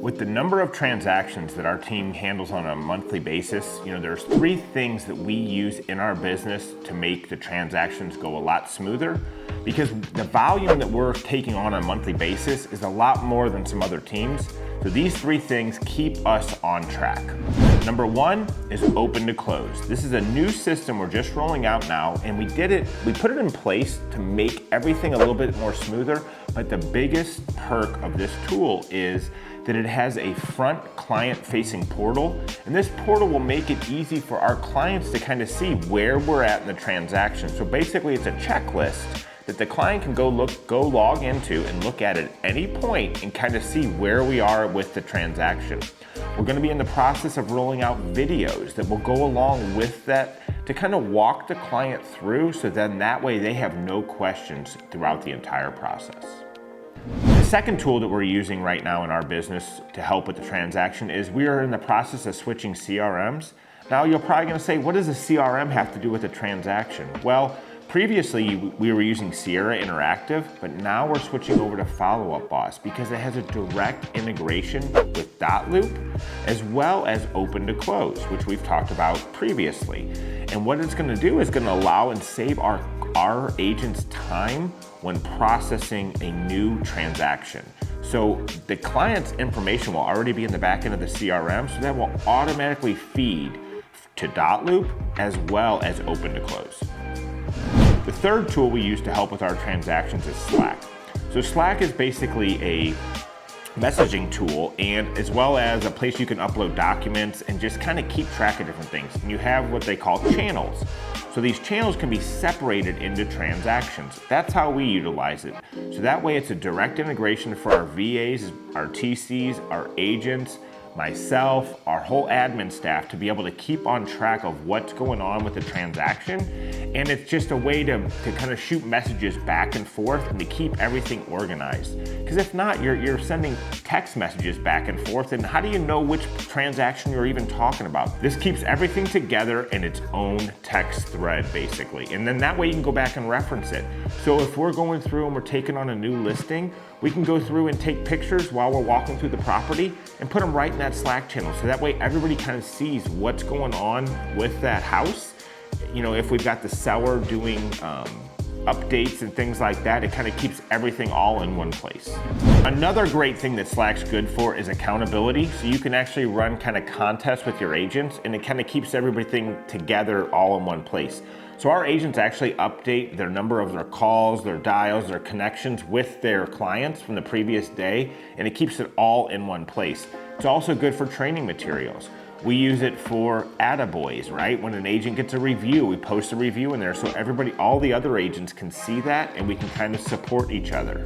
With the number of transactions that our team handles on a monthly basis, there's three things that we use in our business to make the transactions go a lot smoother, because the volume that we're taking on a monthly basis is a lot more than some other teams. So these three things keep us on track. Number one is open to close. This is a new system we're just rolling out now, and we put it in place to make everything a little bit more smoother, but the biggest perk of this tool is that it has a front client-facing portal, and this portal will make it easy for our clients to kind of see where we're at in the transaction. So basically it's a checklist that the client can go log into and look at any point and kind of see where we are with the transaction. We're gonna be in the process of rolling out videos that will go along with that to kind of walk the client through, so then that way they have no questions throughout the entire process. The second tool that we're using right now in our business to help with the transaction is we are in the process of switching CRMs. Now you're probably gonna say, what does a CRM have to do with a transaction? Well, previously we were using Sierra Interactive, but now we're switching over to Follow Up Boss because it has a direct integration with dotloop as well as open to close, which we've talked about previously. And what it's gonna do is gonna allow and save our agents time when processing a new transaction. So the client's information will already be in the back end of the CRM, so that will automatically feed to dotloop as well as open to close. The third tool we use to help with our transactions is Slack. So Slack is basically a messaging tool, and as well as a place you can upload documents and just kind of keep track of different things. And you have what they call channels. So these channels can be separated into transactions. That's how we utilize it. So that way it's a direct integration for our VAs, our TCs, our agents, myself, our whole admin staff to be able to keep on track of what's going on with the transaction. And it's just a way to kind of shoot messages back and forth and to keep everything organized. Because if not, you're sending text messages back and forth, and how do you know which transaction you're even talking about? This keeps everything together in its own text thread, basically. And then that way you can go back and reference it. So if we're going through and we're taking on a new listing, we can go through and take pictures while we're walking through the property and put them right in that Slack channel. So that way everybody kind of sees what's going on with that house. If we've got the seller doing updates and things like that, it kind of keeps everything all in one place. Another great thing that Slack's good for is accountability. So you can actually run kind of contests with your agents, and it kind of keeps everything together all in one place. So our agents actually update their number of their calls, their dials, their connections with their clients from the previous day, and it keeps it all in one place. It's also good for training materials. We use it for attaboys, right? When an agent gets a review, we post a review in there so all the other agents can see that, and we can kind of support each other.